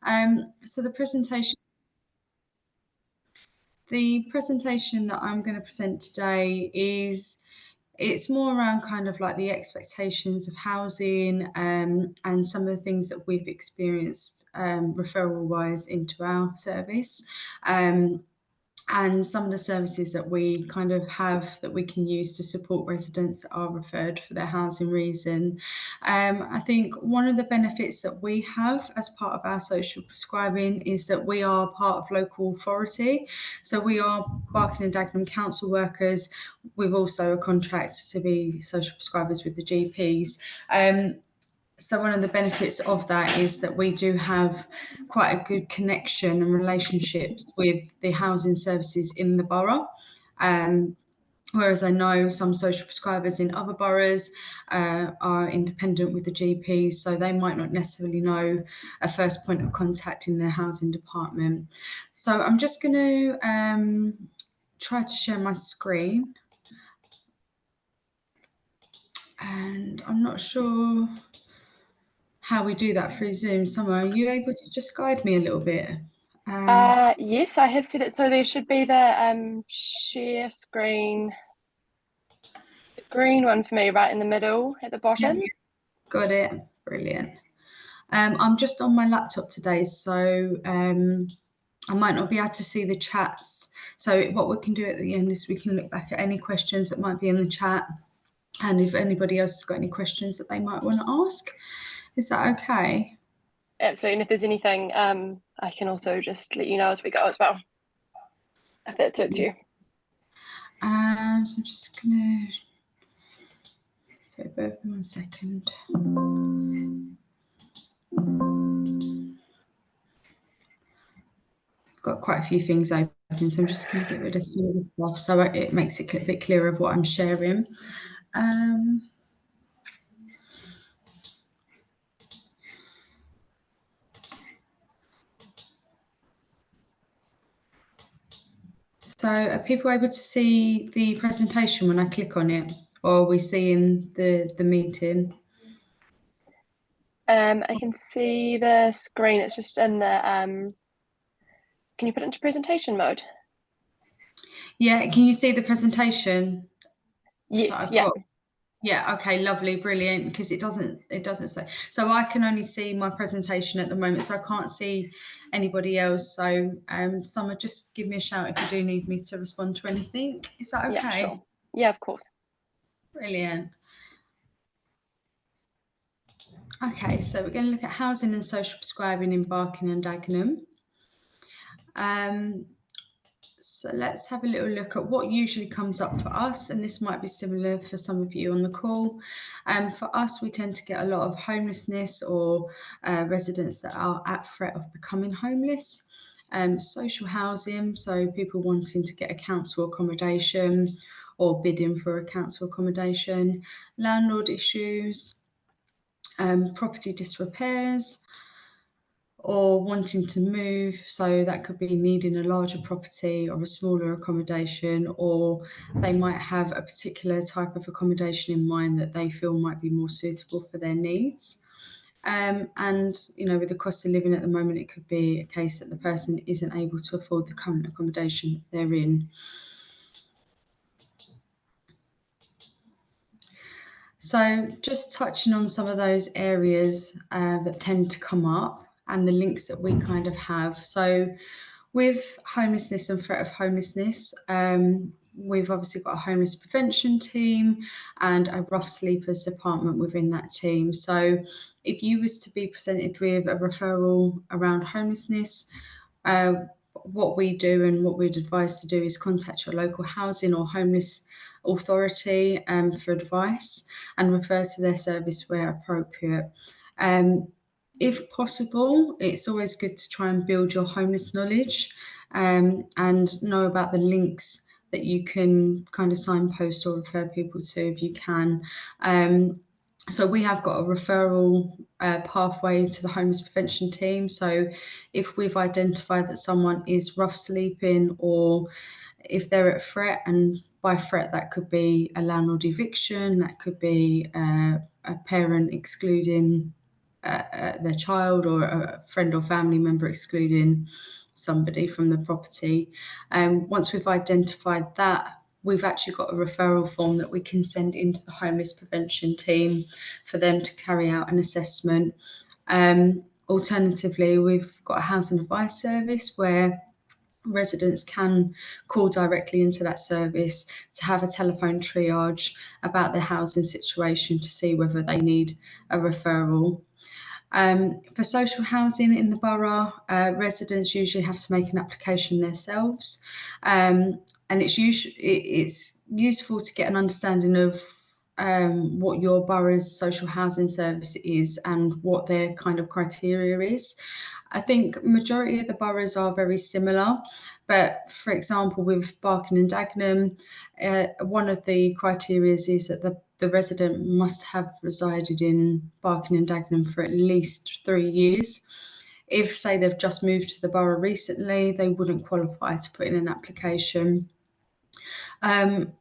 So the presentation that I'm going to present today it's more around kind of like the expectations of housing, and some of the things that we've experienced referral wise into our service. And some of the services that we kind of have that we can use to support residents that are referred for their housing reason. I think one of the benefits that we have as part of our social prescribing is that we are part of local authority. So we are Barking and Dagenham council workers. We've also a contract to be social prescribers with the GPs. So one of the benefits of that is that we do have quite a good connection and relationships with the housing services in the borough. Whereas I know some social prescribers in other boroughs are independent with the GPs, so they might not necessarily know a first point of contact in their housing department. So I'm just going to try to share my screen. And I'm not sure how we do that through Zoom. Summer, are you able to just guide me a little bit? Yes, I have set it. So there should be the share screen, the green one for me right in the middle at the bottom. Yeah, got it. Brilliant. I'm just on my laptop today, so I might not be able to see the chats. So what we can do at the end is we can look back at any questions that might be in the chat, and if anybody else has got any questions that they might want to ask. Is that okay? Absolutely. And if there's anything, I can also just let you know as we go as well, if that suits you. So I'm just gonna, sorry, bear with me 1 second. I've got quite a few things open, so I'm just going to get rid of some of the stuff so it makes it a bit clearer of what I'm sharing. So are people able to see the presentation when I click on it, or are we seeing the meeting? I can see the screen. It's just in the, can you put it into presentation mode? Yeah, can you see the presentation? Yes, yeah. Yeah, okay, lovely, brilliant, because it doesn't say. So I can only see my presentation at the moment, so I can't see anybody else. So Summer, just give me a shout if you do need me to respond to anything. Is that okay? Yeah, sure. Yeah, of course. Brilliant. Okay, so we're going to look at housing and social prescribing in Barking and Dagenham. So let's have a little look at what usually comes up for us, and this might be similar for some of you on the call. For us, we tend to get a lot of homelessness or residents that are at threat of becoming homeless. Social housing, so people wanting to get a council accommodation or bidding for a council accommodation, landlord issues, property disrepairs, or wanting to move, so that could be needing a larger property or a smaller accommodation, or they might have a particular type of accommodation in mind that they feel might be more suitable for their needs. And you know, with the cost of living at the moment, it could be a case that the person isn't able to afford the current accommodation they're in. So just touching on some of those areas that tend to come up and the links that we kind of have. So with homelessness and threat of homelessness, we've obviously got a homeless prevention team and a rough sleepers department within that team. So if you was to be presented with a referral around homelessness, what we do and what we'd advise to do is contact your local housing or homeless authority for advice and refer to their service where appropriate. If possible, it's always good to try and build your homeless knowledge and know about the links that you can kind of signpost or refer people to if you can. So we have got a referral pathway to the homeless prevention team. So if we've identified that someone is rough sleeping, or if they're at threat, and by threat that could be a landlord eviction, that could be a parent excluding their child or a friend or family member excluding somebody from the property. Once we've identified that, we've actually got a referral form that we can send into the homeless prevention team for them to carry out an assessment. Alternatively, we've got a housing advice service where residents can call directly into that service to have a telephone triage about their housing situation to see whether they need a referral. For social housing in the borough, residents usually have to make an application themselves, and it's useful to get an understanding of what your borough's social housing service is and what their kind of criteria is. I think majority of the boroughs are very similar, but for example, with Barking and Dagenham, one of the criteria is that the resident must have resided in Barking and Dagenham for at least 3 years. If, say, they've just moved to the borough recently, they wouldn't qualify to put in an application.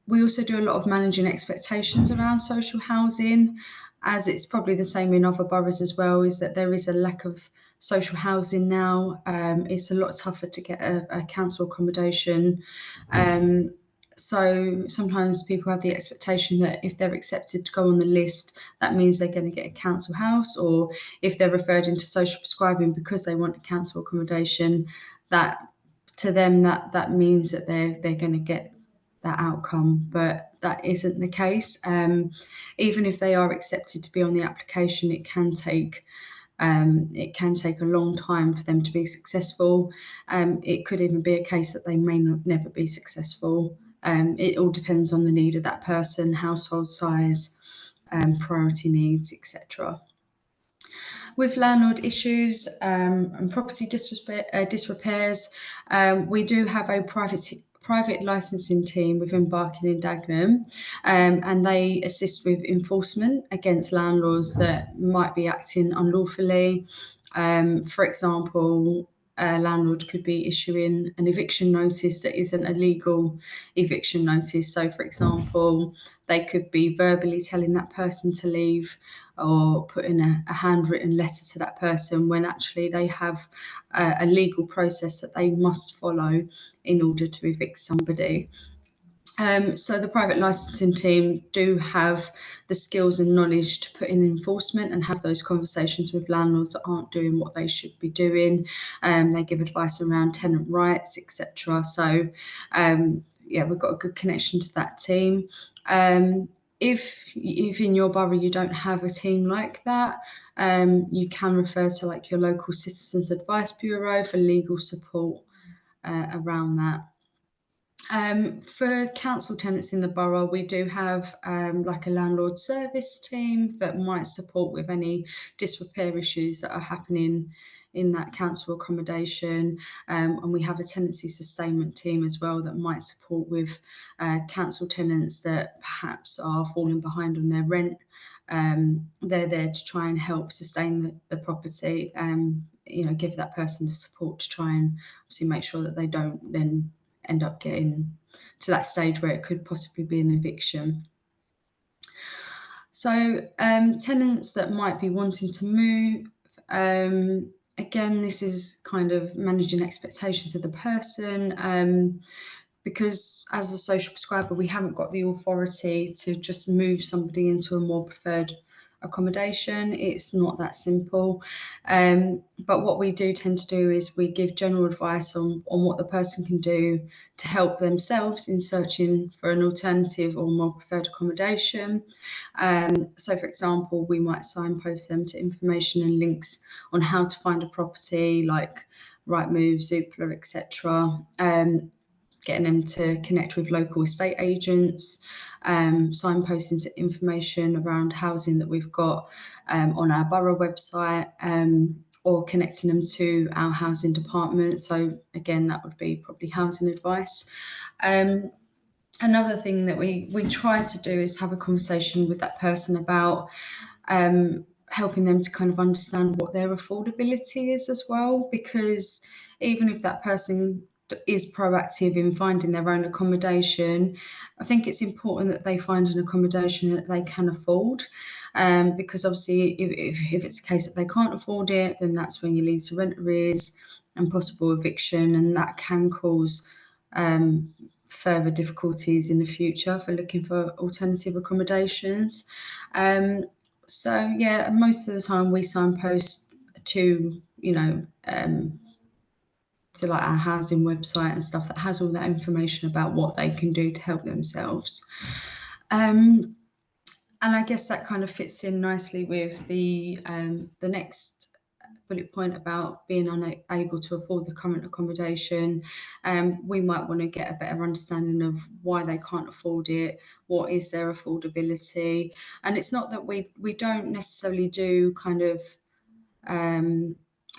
We also do a lot of managing expectations around social housing, as it's probably the same in other boroughs as well, is that there is a lack of social housing now. It's a lot tougher to get a council accommodation. So sometimes people have the expectation that if they're accepted to go on the list, that means they're going to get a council house, or if they're referred into social prescribing because they want a council accommodation, that to them that means that they're going to get that outcome, but that isn't the case. Even if they are accepted to be on the application, it can take a long time for them to be successful. It could even be a case that they may never be successful. It all depends on the need of that person, household size, priority needs, etc. With landlord issues and property disrepairs, we do have a private licensing team within Barking and Dagenham, and they assist with enforcement against landlords that might be acting unlawfully. For example, a landlord could be issuing an eviction notice that isn't a legal eviction notice. So, for example, they could be verbally telling that person to leave, or putting a handwritten letter to that person when actually they have a legal process that they must follow in order to evict somebody. So the private licensing team do have the skills and knowledge to put in enforcement and have those conversations with landlords that aren't doing what they should be doing. They give advice around tenant rights, etc. So yeah, we've got a good connection to that team. If in your borough you don't have a team like that, you can refer to like your local Citizens Advice Bureau for legal support around that. For council tenants in the borough, we do have like a landlord service team that might support with any disrepair issues that are happening in that council accommodation, and we have a tenancy sustainment team as well that might support with council tenants that perhaps are falling behind on their rent. They're there to try and help sustain the property, give that person the support to try and obviously make sure that they don't then end up getting to that stage where it could possibly be an eviction. So tenants that might be wanting to move, again, this is kind of managing expectations of the person, because as a social prescriber, we haven't got the authority to just move somebody into a more preferred accommodation. It's not that simple. But what we do tend to do is we give general advice on what the person can do to help themselves in searching for an alternative or more preferred accommodation. So for example, we might signpost them to information and links on how to find a property like Rightmove, Zoopla, etc. Getting them to connect with local estate agents, signposting to information around housing that we've got on our borough website, or connecting them to our housing department. So again, that would be probably housing advice. Another thing that we try to do is have a conversation with that person about helping them to kind of understand what their affordability is as well, because even if that person is proactive in finding their own accommodation, I think it's important that they find an accommodation that they can afford. because obviously if it's a case that they can't afford it, then that's when you lead to rent arrears and possible eviction, and that can cause further difficulties in the future for looking for alternative accommodations. So yeah, most of the time we signpost to, you know, to like our housing website and stuff that has all that information about what they can do to help themselves. And I guess that kind of fits in nicely with the next bullet point about being unable to afford the current accommodation. We might want to get a better understanding of why they can't afford it, what is their affordability. And it's not that we don't necessarily do kind of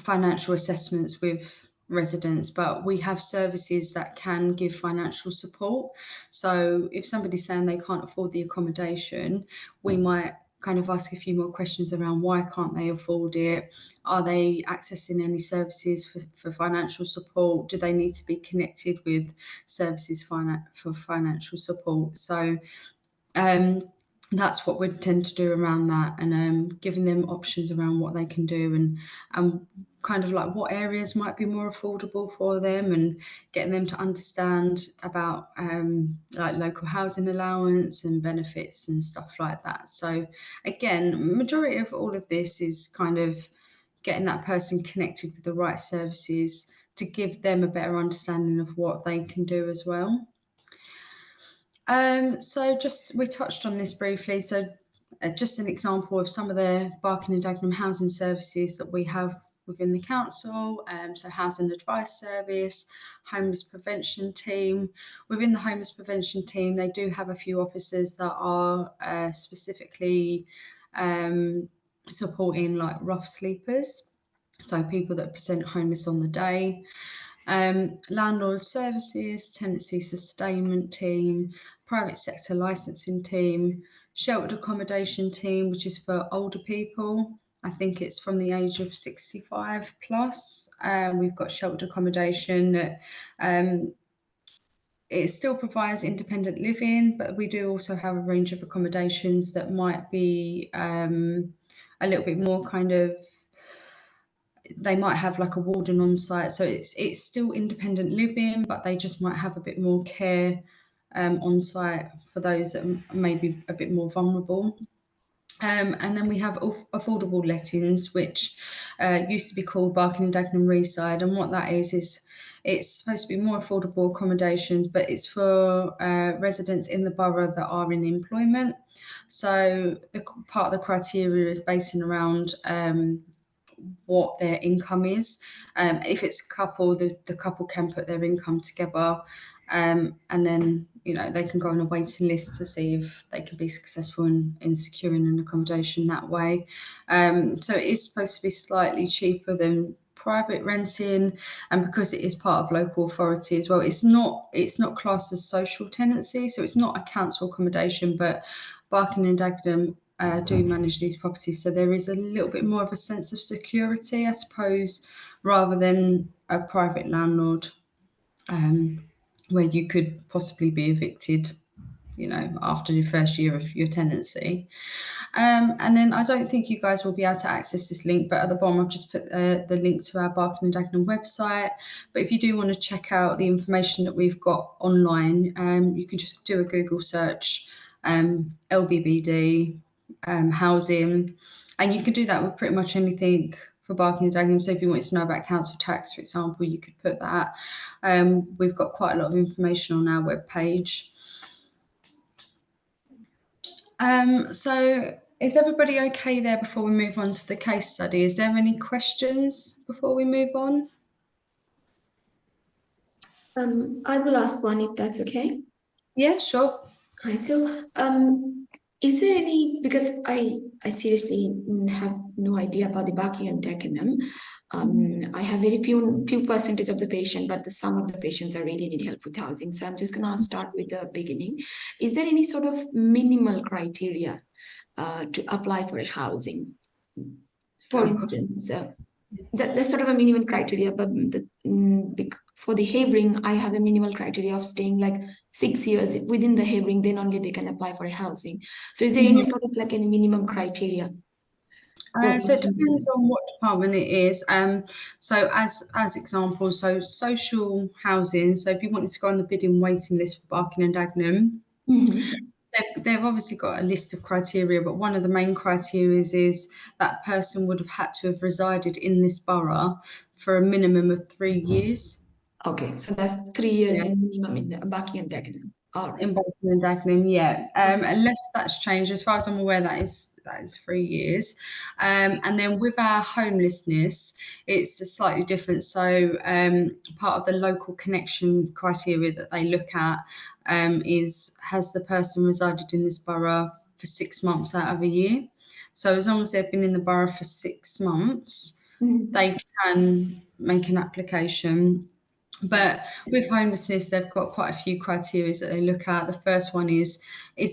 financial assessments with residents, but we have services that can give financial support. So if somebody's saying they can't afford the accommodation, we might kind of ask a few more questions around why can't they afford it? Are they accessing any services for financial support? Do they need to be connected with services for financial support? So that's what we tend to do around that, and giving them options around what they can do, and kind of like what areas might be more affordable for them, and getting them to understand about like local housing allowance and benefits and stuff like that. So again, majority of all of this is kind of getting that person connected with the right services to give them a better understanding of what they can do as well. So just we touched on this briefly. So just an example of some of the Barking and Dagenham housing services that we have within the council. So housing advice service, homeless prevention team. Within the homeless prevention team, they do have a few officers that are specifically supporting like rough sleepers. So people that present homeless on the day. Landlord services, tenancy sustainment team, private sector licensing team, sheltered accommodation team, which is for older people. I think it's from the age of 65 plus. We've got sheltered accommodation that it still provides independent living, but we do also have a range of accommodations that might be a little bit more kind of, they might have like a warden on site, so it's still independent living, but they just might have a bit more care on site for those that may be a bit more vulnerable. And then we have affordable lettings, which used to be called Barking and Dagenham Reside, and what that is it's supposed to be more affordable accommodations, but it's for residents in the borough that are in employment. So the part of the criteria is basing around what their income is. If it's a couple, the couple can put their income together, and then they can go on a waiting list to see if they can be successful in securing an accommodation that way. So it is supposed to be slightly cheaper than private renting, and because it is part of local authority as well, it's not classed as social tenancy, so it's not a council accommodation, but Barking and Dagenham do manage these properties, so there is a little bit more of a sense of security, I suppose, rather than a private landlord, where you could possibly be evicted, after the first year of your tenancy. And then I don't think you guys will be able to access this link, but at the bottom I've just put the link to our Barking and Dagenham website. But if you do want to check out the information that we've got online, you can just do a Google search, LBBD housing, and you can do that with pretty much anything for Barking and Dagenham. So if you wanted to know about council tax, for example, you could put that. We've got quite a lot of information on our webpage. So is everybody okay there before we move on to the case study? Is there any questions before we move on? I will ask one if that's okay. Yeah, sure. Hi, so is there any, because I seriously have no idea about the Barking and Dagenham. I have very few percentage of the patient, but some of the patients are really need help with housing. So I'm just gonna start with the beginning. Is there any sort of minimal criteria to apply for housing? For instance, There's sort of a minimal criteria, but for the Havering, I have a minimal criteria of staying like 6 years within the Havering, then only they can apply for a housing. So is there any sort of like any minimum criteria? So it depends on what department it is. So as examples, so social housing. So if you wanted to go on the bidding waiting list for Barking and Dagenham, they've obviously got a list of criteria, but one of the main criteria is that person would have had to have resided in this borough for a minimum of 3 years. Okay, so that's 3 years in minimum in Barking and Dagenham. All right. In Barking and Dagenham, yeah. Unless that's changed, as far as I'm aware, that is 3 years. And then with our homelessness, it's a slightly different. So part of the local connection criteria that they look at is, has the person resided in this borough for 6 months out of a year? So as long as they've been in the borough for 6 months, they can make an application. But with homelessness, they've got quite a few criteria that they look at. The first one is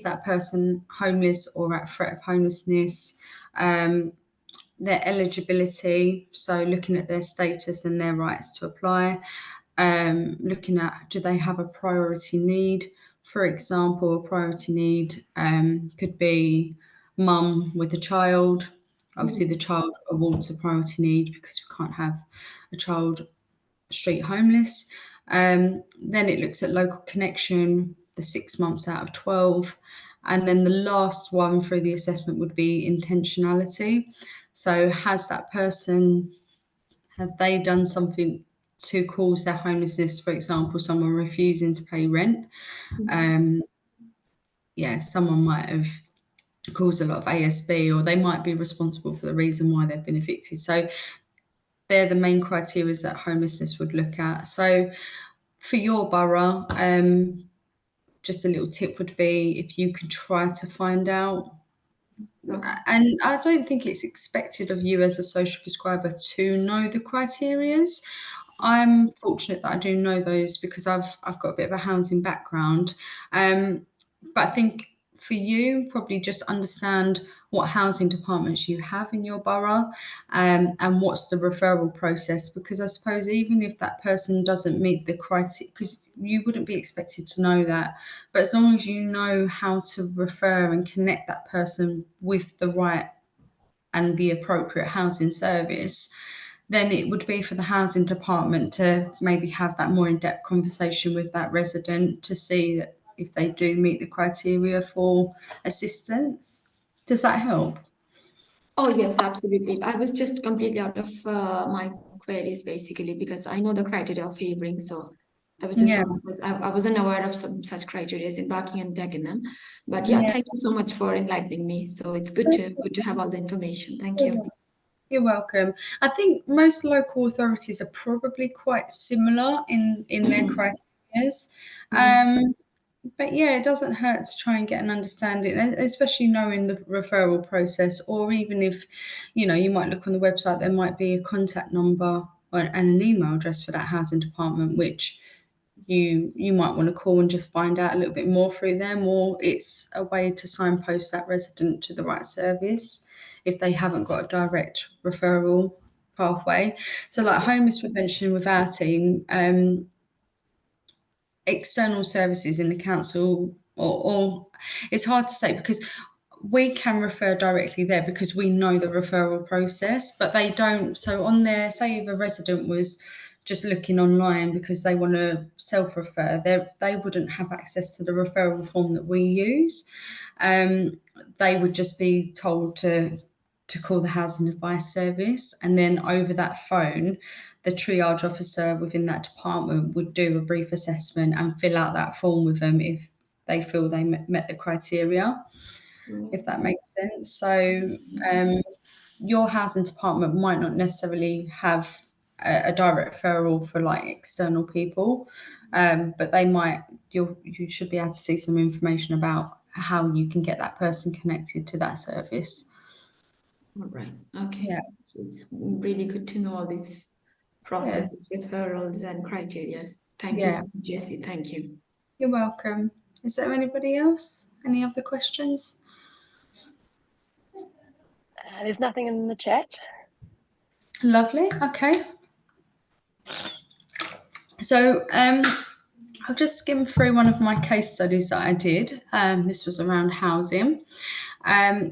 that person homeless or at threat of homelessness? Their eligibility, so looking at their status and their rights to apply. Looking at, do they have a priority need? For example, a priority need could be mum with a child. Obviously, the child awards a priority need because we can't have a child street homeless. Then it looks at local connection, the 6 months out of 12. And then the last one through the assessment would be intentionality. So has that person, have they done something to cause their homelessness? For example, someone refusing to pay rent. Someone might have caused a lot of ASB, or they might be responsible for the reason why they've been evicted. So they're the main criteria that homelessness would look at. So for your borough, just a little tip would be, if you can try to find out, and I don't think it's expected of you as a social prescriber to know the criterias. I'm fortunate that I do know those because I've got a bit of a housing background. But I think for you, probably just understand what housing departments you have in your borough, and what's the referral process. Because I suppose even if that person doesn't meet the criteria, because you wouldn't be expected to know that, but as long as you know how to refer and connect that person with the right and the appropriate housing service, then it would be for the housing department to maybe have that more in-depth conversation with that resident to see that if they do meet the criteria for assistance. Does that help? Oh, yes, absolutely. I was just completely out of my queries basically because I know the criteria of favoring. So I was just Yeah. I wasn't aware of some such criteria in Barking and Dagenham. But yeah, Yeah. thank you so much for enlightening me. So it's good to have all the information. Thank you. You're welcome. I think most local authorities are probably quite similar in their criteria. But yeah, it doesn't hurt to try and get an understanding, especially knowing the referral process, or even if, you might look on the website, there might be a contact number and an email address for that housing department, which you might want to call and just find out a little bit more through them, or it's a way to signpost that resident to the right service if they haven't got a direct referral pathway. So like homeless prevention with our team, external services in the council, or it's hard to say because we can refer directly there because we know the referral process, but they don't. So on there, say if a resident was just looking online because they want to self-refer, they wouldn't have access to the referral form that we use. They would just be told to call the housing advice service, and then over that phone the triage officer within that department would do a brief assessment and fill out that form with them if they feel they met the criteria, if that makes sense. So your housing department might not necessarily have a direct referral for like external people, but they might. You should be able to see some information about how you can get that person connected to that service. All right. Okay. Yeah. So it's really good to know all these processes, referrals, and criteria. Thank you so much, Jessie. Thank you. You're welcome. Is there anybody else? Any other questions? There's nothing in the chat. Lovely. Okay. So I'll just skim through one of my case studies that I did. This was around housing.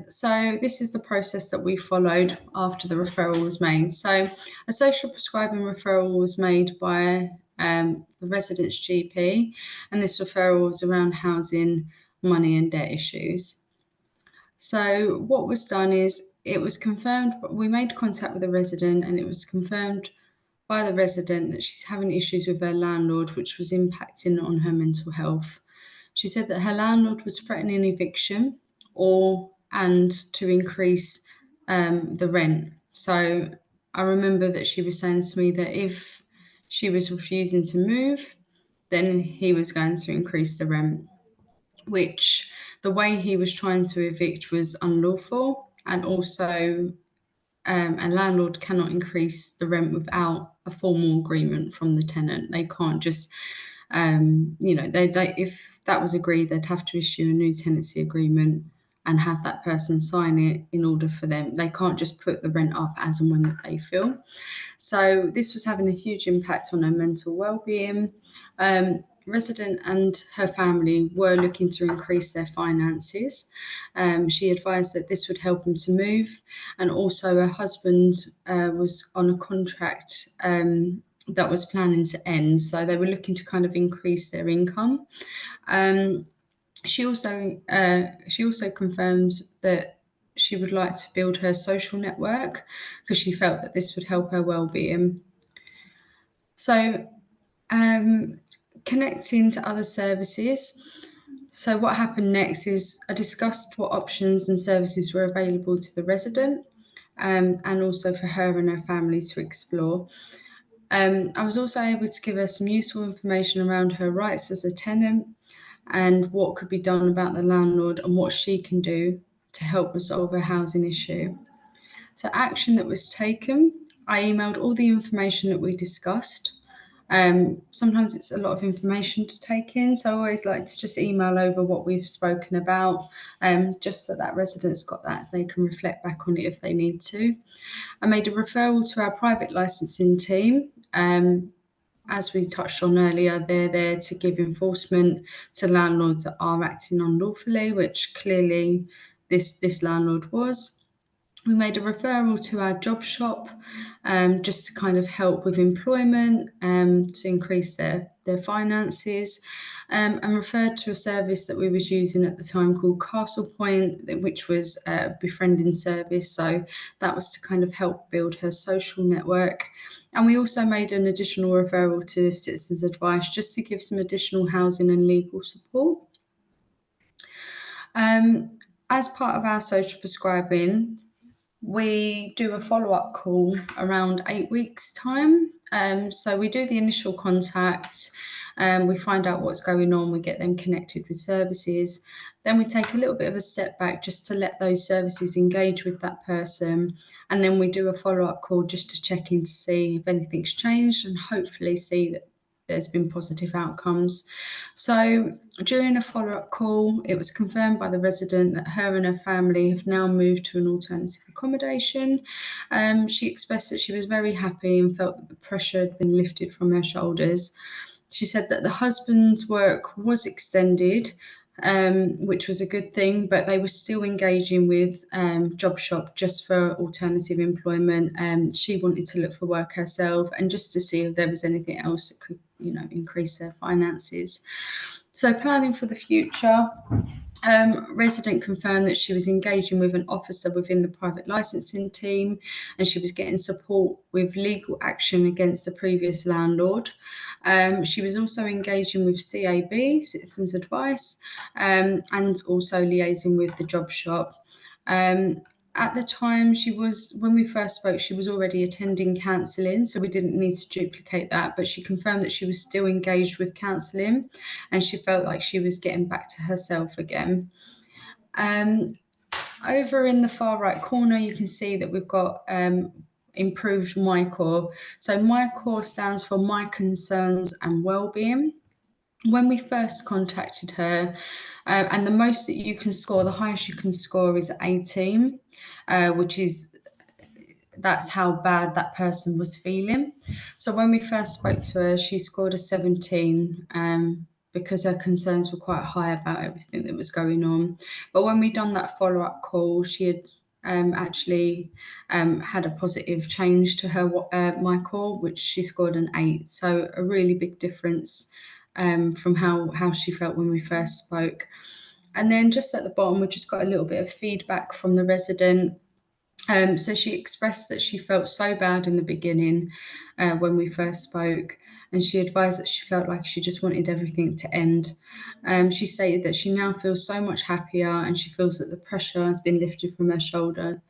So this is the process that we followed after the referral was made. So a social prescribing referral was made by the resident's GP, and this referral was around housing, money and debt issues. So what was done is it was confirmed, we made contact with the resident, and it was confirmed by the resident that she's having issues with her landlord, which was impacting on her mental health. She said that her landlord was threatening eviction and to increase the rent. So I remember that she was saying to me that if she was refusing to move, then he was going to increase the rent, which the way he was trying to evict was unlawful, and also a landlord cannot increase the rent without a formal agreement from the tenant. They can't just, they if that was agreed, they'd have to issue a new tenancy agreement and have that person sign it in order for them. They can't just put the rent up as and when they feel. So this was having a huge impact on her mental well-being. Resident and her family were looking to increase their finances. She advised that this would help them to move, and also her husband was on a contract that was planning to end, so they were looking to kind of increase their income. She also confirmed that she would like to build her social network because she felt that this would help her well-being. So connecting to other services. So what happened next is I discussed what options and services were available to the resident, and also for her and her family to explore. I was also able to give her some useful information around her rights as a tenant and what could be done about the landlord and what she can do to help resolve her housing issue. So action that was taken, I emailed all the information that we discussed. Sometimes it's a lot of information to take in, so I always like to just email over what we've spoken about, just so that residents got that, they can reflect back on it if they need to. I made a referral to our private licensing team. As we touched on earlier, they're there to give enforcement to landlords that are acting unlawfully, which clearly this landlord was. We made a referral to our job shop, just to kind of help with employment, to increase their finances, and referred to a service that we was using at the time called Castle Point, which was a befriending service. So that was to kind of help build her social network. And we also made an additional referral to Citizens Advice just to give some additional housing and legal support. As part of our social prescribing, we do a follow-up call around 8 weeks' time. So we do the initial contact, we find out what's going on, we get them connected with services. Then we take a little bit of a step back just to let those services engage with that person. And then we do a follow-up call just to check in to see if anything's changed and hopefully see that there's been positive outcomes. So during a follow-up call, it was confirmed by the resident that her and her family have now moved to an alternative accommodation. She expressed that she was very happy and felt that the pressure had been lifted from her shoulders. She said that the husband's work was extended, which was a good thing, but they were still engaging with Job Shop just for alternative employment. She wanted to look for work herself and just to see if there was anything else that could, increase their finances. So planning for the future, resident confirmed that she was engaging with an officer within the private licensing team, and she was getting support with legal action against the previous landlord. She was also engaging with CAB, Citizens Advice, and also liaising with the job shop. At the time, when we first spoke, she was already attending counselling, so we didn't need to duplicate that, but she confirmed that she was still engaged with counselling and she felt like she was getting back to herself again. Over in the far right corner, you can see that we've got improved MyCore. So MyCore stands for My Concerns and Wellbeing. When we first contacted her, and the most that you can score, the highest you can score is 18, which is that's how bad that person was feeling. So when we first spoke to her, she scored a 17 because her concerns were quite high about everything that was going on. But when we done that follow-up call, she had actually had a positive change to her MyCore, which she scored an 8. So a really big difference from how she felt when we first spoke. And then just at the bottom, we just got a little bit of feedback from the resident. So she expressed that she felt so bad in the beginning when we first spoke, and she advised that she felt like she just wanted everything to end. She stated that she now feels so much happier, and she feels that the pressure has been lifted from her shoulder.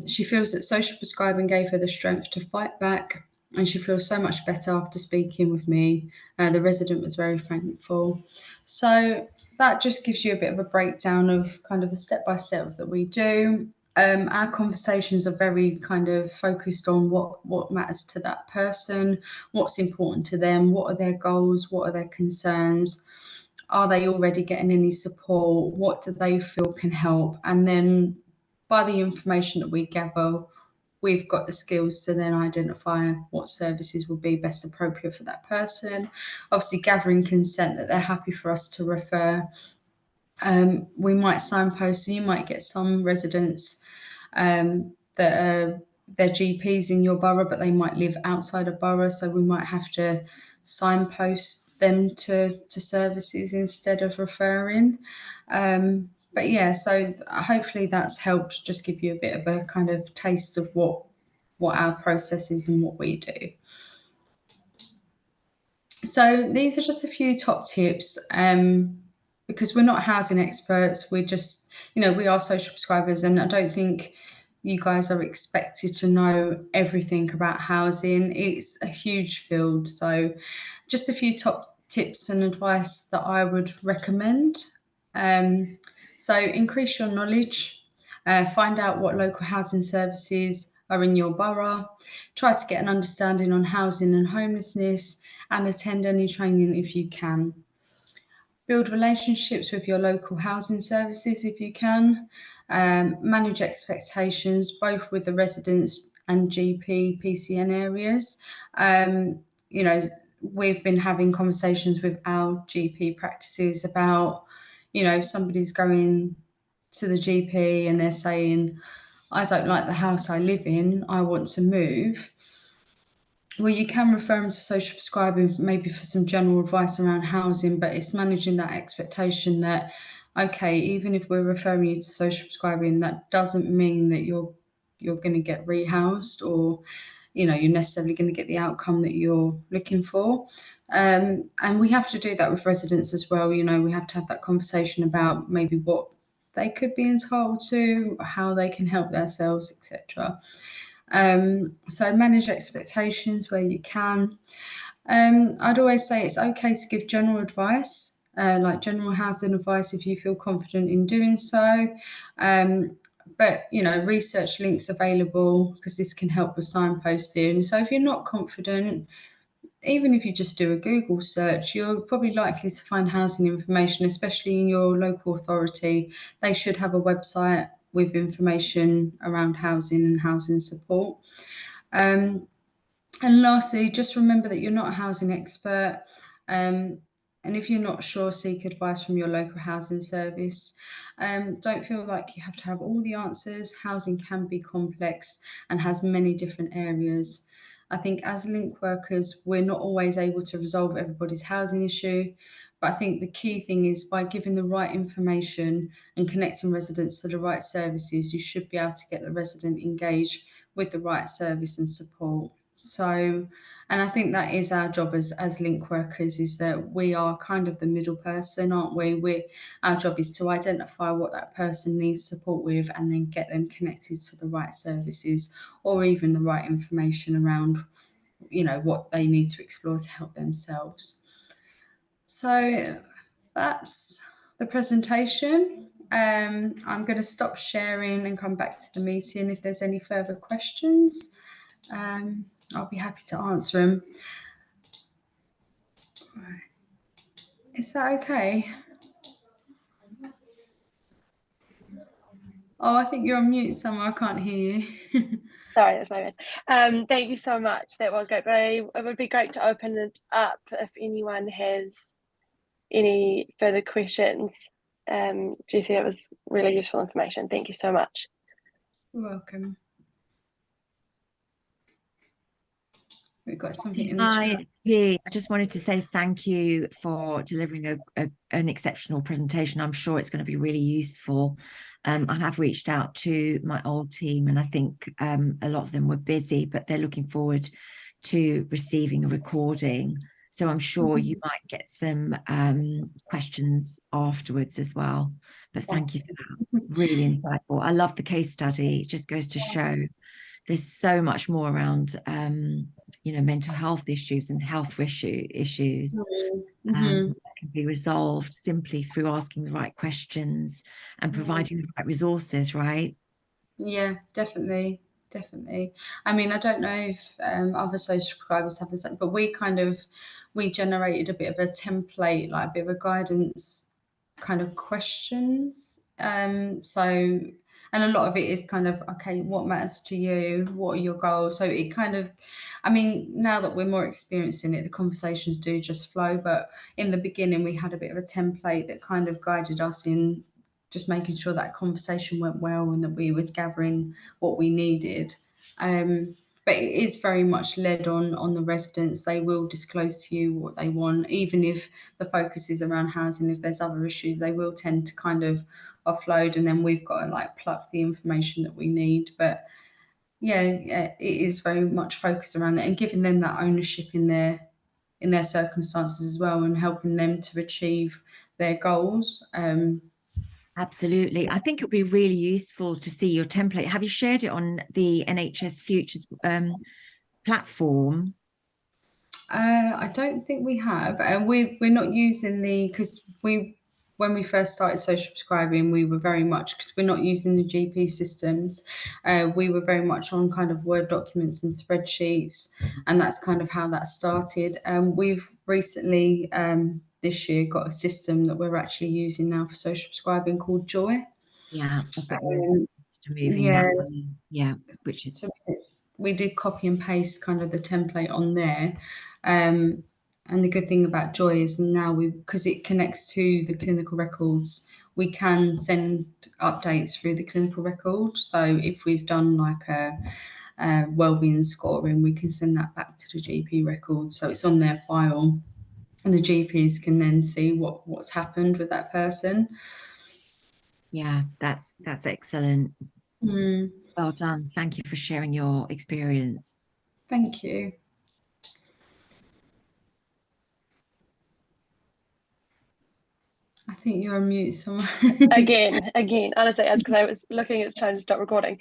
She feels that social prescribing gave her the strength to fight back, and she feels so much better after speaking with me. The resident was very thankful. So that just gives you a bit of a breakdown of kind of the step-by-step that we do. Our conversations are very kind of focused on what matters to that person, what's important to them, what are their goals, what are their concerns, are they already getting any support, what do they feel can help, and then by the information that we gather, we've got the skills to then identify what services will be best appropriate for that person. Obviously, gathering consent that they're happy for us to refer. We might signpost, so you might get some residents that are their GPs in your borough, but they might live outside a borough, so we might have to signpost them to services instead of referring. But yeah, so hopefully that's helped just give you a bit of a kind of taste of what our process is and what we do. So these are just a few top tips because we're not housing experts. We're just, we are social prescribers, and I don't think you guys are expected to know everything about housing. It's a huge field. So just a few top tips and advice that I would recommend. So increase your knowledge, find out what local housing services are in your borough, try to get an understanding on housing and homelessness, and attend any training if you can. Build relationships with your local housing services if you can. Manage expectations both with the residents and GP PCN areas. We've been having conversations with our GP practices about, if somebody's going to the GP and they're saying, I don't like the house I live in, I want to move. Well, you can refer them to social prescribing maybe for some general advice around housing, but it's managing that expectation that, okay, even if we're referring you to social prescribing, that doesn't mean that you're going to get rehoused or, you're necessarily going to get the outcome that you're looking for. And we have to do that with residents as well. We have to have that conversation about maybe what they could be entitled to, how they can help themselves, etc. So manage expectations where you can. I'd always say it's okay to give general advice, like general housing advice if you feel confident in doing so. But research links available because this can help with signposting. So if you're not confident, even if you just do a Google search, you're probably likely to find housing information, especially in your local authority. They should have a website with information around housing and housing support. And lastly, just remember that you're not a housing expert. And if you're not sure, seek advice from your local housing service. Don't feel like you have to have all the answers. Housing can be complex and has many different areas. I think as link workers, we're not always able to resolve everybody's housing issue. But I think the key thing is by giving the right information and connecting residents to the right services, you should be able to get the resident engaged with the right service and support. So, and I think that is our job as link workers, is that we are kind of the middle person, aren't we? Our job is to identify what that person needs support with and then get them connected to the right services or even the right information around, what they need to explore to help themselves. So that's the presentation. I'm going to stop sharing and come back to the meeting. If there's any further questions, I'll be happy to answer them. Is that okay? Oh, I think you're on mute, Summer. I can't hear you. Sorry, that's my bad. Thank you so much. That was great. But it would be great to open it up if anyone has any further questions. Jessie, that was really useful information. Thank you so much. You're welcome. We've got something in the chat. Hi, it's G. I just wanted to say thank you for delivering an exceptional presentation. I'm sure it's going to be really useful. I have reached out to my old team, and I think a lot of them were busy, but they're looking forward to receiving a recording. So I'm sure you might get some questions afterwards as well. But thank you for that. Really insightful. I love the case study. It just goes to show there's so much more around you know, mental health issues and health issues that can be resolved simply through asking the right questions and providing the right resources, right? Yeah, definitely. I mean, I don't know if other social prescribers have the same, but we generated a bit of a template, like a bit of a guidance kind of questions. So, and a lot of it is kind of, okay, what matters to you? What are your goals? So it kind of, I mean, now that we're more experienced in it, the conversations do just flow. But in the beginning, we had a bit of a template that kind of guided us in just making sure that conversation went well and that we was gathering what we needed. But it is very much led on the residents. They will disclose to you what they want, even if the focus is around housing. If there's other issues, they will tend to kind of offload, and then we've got to like pluck the information that we need. But yeah, it is very much focused around that and giving them that ownership in their circumstances as well, and helping them to achieve their goals. Absolutely. I think it would be really useful to see your template. Have you shared it on the NHS Futures platform? I don't think we have, and we're not using because when we first started social prescribing, we were very much, because we're not using the GP systems, we were very much on kind of Word documents and spreadsheets, and that's kind of how that started. We've recently this year got a system that we're actually using now for social prescribing called Joy. Yeah, I've got to moving that one. Yeah, which is so we did copy and paste kind of the template on there. And the good thing about Joy is now because it connects to the clinical records, we can send updates through the clinical record. So if we've done like a wellbeing scoring, we can send that back to the GP record. So it's on their file, and the GPs can then see what's happened with that person. Yeah, that's excellent. Well done. Thank you for sharing your experience. Thank you. I think you're on mute somewhere. Again, honestly, that's because I was looking at trying to stop recording.